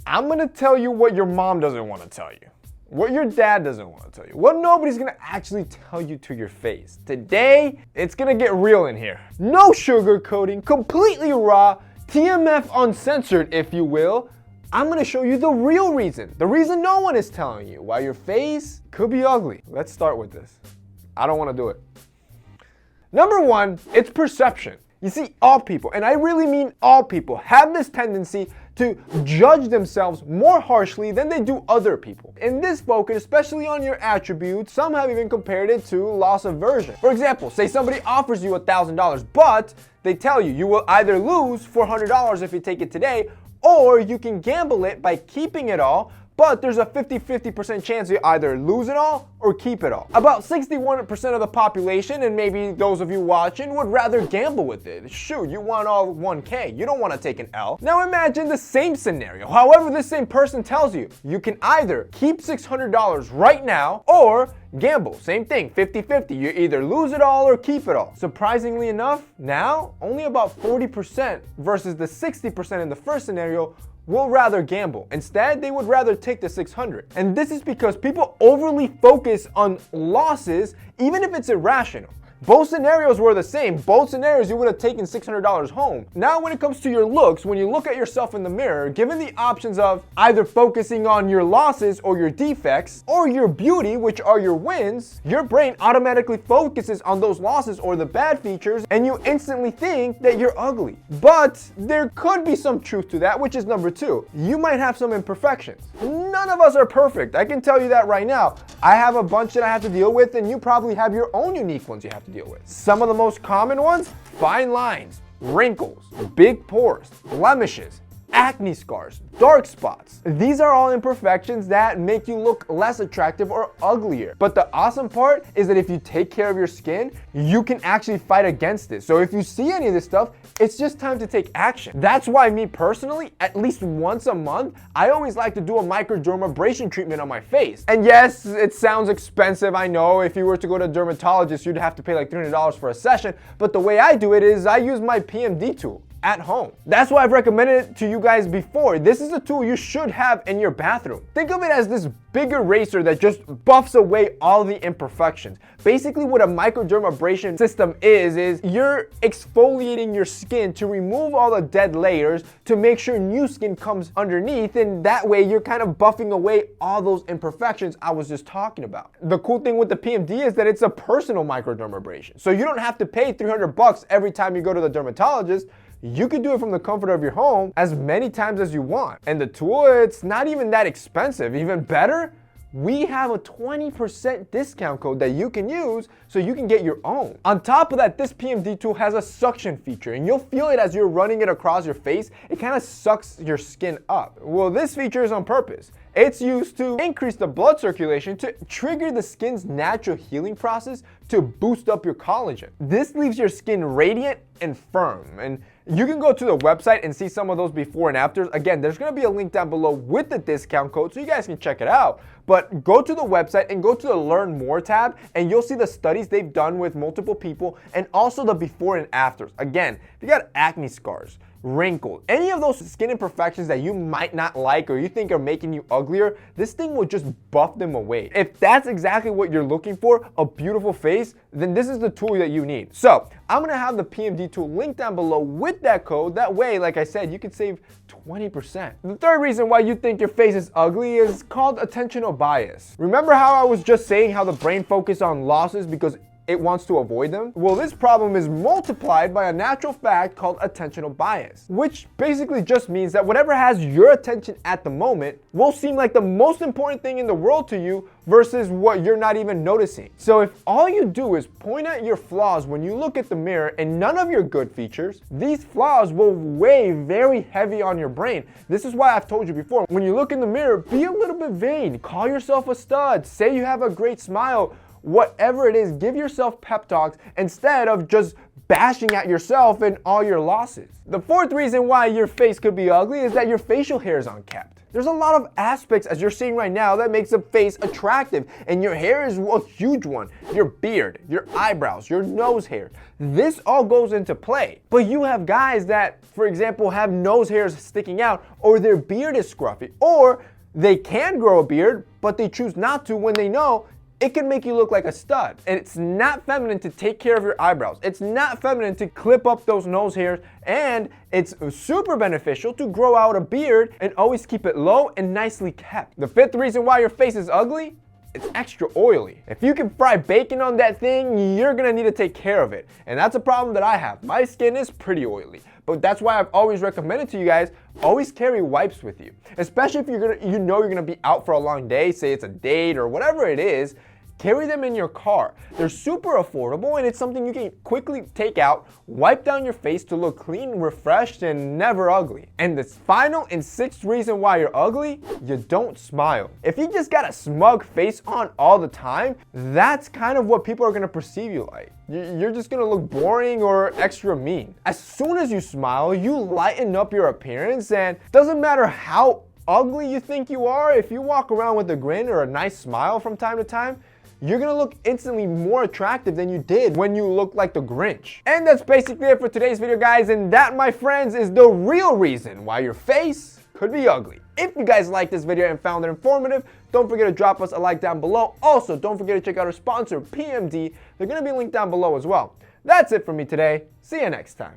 I'm gonna tell you what your mom doesn't want to tell you, what your dad doesn't want to tell you, what nobody's gonna actually tell you to your face. Today, it's gonna get real in here. No sugarcoating, completely raw, TMF uncensored, if you will. I'm gonna show you the real reason, the reason no one is telling you why your face could be ugly. Let's start with this. I don't want to do it. Number one, it's perception. You see, all people, and I really mean all people, have this tendency to judge themselves more harshly than they do other people. In this focus, especially on your attributes, some have even compared it to loss aversion. For example, say somebody offers you $1,000, but they tell you you will either lose $400 if you take it today, or you can gamble it by keeping it all, but there's a 50-50% chance you either lose it all or keep it all. About 61% of the population, and maybe those of you watching, would rather gamble with it. Shoot, you want all 1K, you don't want to take an L. Now imagine the same scenario. However, this same person tells you, you can either keep $600 right now or gamble. Same thing, 50-50. You either lose it all or keep it all. Surprisingly enough, now only about 40% versus the 60% in the first scenario will rather gamble. Instead, they would rather take the 600. And this is because people overly focus on losses, even if it's irrational. Both scenarios were the same. Both scenarios, you would have taken $600 home. Now, when it comes to your looks, when you look at yourself in the mirror, given the options of either focusing on your losses or your defects, or your beauty, which are your wins, your brain automatically focuses on those losses or the bad features, and you instantly think that you're ugly. But there could be some truth to that, which is number two. You might have some imperfections. None of us are perfect. I can tell you that right now. I have a bunch that I have to deal with, and you probably have your own unique ones you have to deal with. Some of the most common ones: fine lines, wrinkles, big pores, blemishes, acne scars, dark spots. These are all imperfections that make you look less attractive or uglier. But the awesome part is that if you take care of your skin, you can actually fight against it. So if you see any of this stuff, it's just time to take action. That's why me personally, at least once a month, I always like to do a microdermabrasion treatment on my face. And yes, it sounds expensive, I know. If you were to go to a dermatologist, you'd have to pay like $300 for a session. But the way I do it is I use my PMD tool at home. That's why I've recommended it to you guys before. This is a tool you should have in your bathroom. Think of it as this big eraser that just buffs away all the imperfections. Basically what a microdermabrasion system is you're exfoliating your skin to remove all the dead layers to make sure new skin comes underneath, and that way you're kind of buffing away all those imperfections I was just talking about. The cool thing with the PMD is that it's a personal microdermabrasion. So you don't have to pay $300 every time you go to the dermatologist. You can do it from the comfort of your home as many times as you want. And the tool, it's not even that expensive. Even better, we have a 20% discount code that you can use so you can get your own. On top of that, this PMD tool has a suction feature, and you'll feel it as you're running it across your face. It kind of sucks your skin up. Well, this feature is on purpose. It's used to increase the blood circulation to trigger the skin's natural healing process to boost up your collagen. This leaves your skin radiant and firm, and you can go to the website and see some of those before and afters. Again, there's gonna be a link down below with the discount code so you guys can check it out. But go to the website and go to the Learn More tab, and you'll see the studies they've done with multiple people and also the before and afters. Again, if you got acne scars, wrinkles, any of those skin imperfections that you might not like or you think are making you uglier, this thing will just buff them away. If that's exactly what you're looking for, a beautiful face, then this is the tool that you need. So I'm gonna have the PMD tool linked down below with that code. That way, like I said, you can save 20%. The third reason why you think your face is ugly is called attentional bias. Remember how I was just saying how the brain focuses on losses because it wants to avoid them? Well, this problem is multiplied by a natural fact called attentional bias, which basically just means that whatever has your attention at the moment will seem like the most important thing in the world to you versus what you're not even noticing. So if all you do is point at your flaws when you look at the mirror and none of your good features, these flaws will weigh very heavy on your brain. This is why I've told you before, when you look in the mirror, be a little bit vain. Call yourself a stud. Say you have a great smile. Whatever it is, give yourself pep talks instead of just bashing at yourself and all your losses. The fourth reason why your face could be ugly is that your facial hair is unkept. There's a lot of aspects, as you're seeing right now, that makes a face attractive, and your hair is a huge one. Your beard, your eyebrows, your nose hair. This all goes into play. But you have guys that, for example, have nose hairs sticking out, or their beard is scruffy, or they can grow a beard, but they choose not to when they know it can make you look like a stud. And it's not feminine to take care of your eyebrows. It's not feminine to clip up those nose hairs. And it's super beneficial to grow out a beard and always keep it low and nicely kept. The fifth reason why your face is ugly, it's extra oily. If you can fry bacon on that thing, you're gonna need to take care of it. And that's a problem that I have. My skin is pretty oily. But that's why I've always recommended to you guys, always carry wipes with you. Especially if you're gonna be out for a long day, say it's a date or whatever it is, carry them in your car. They're super affordable and it's something you can quickly take out, wipe down your face to look clean, refreshed, and never ugly. And the final and sixth reason why you're ugly, you don't smile. If you just got a smug face on all the time, that's kind of what people are gonna perceive you like. You're just gonna look boring or extra mean. As soon as you smile, you lighten up your appearance, and doesn't matter how ugly you think you are, if you walk around with a grin or a nice smile from time to time, you're gonna look instantly more attractive than you did when you look like the Grinch. And that's basically it for today's video, guys, and that, my friends, is the real reason why your face could be ugly. If you guys liked this video and found it informative, don't forget to drop us a like down below. Also, don't forget to check out our sponsor, PMD. They're gonna be linked down below as well. That's it for me today. See you next time.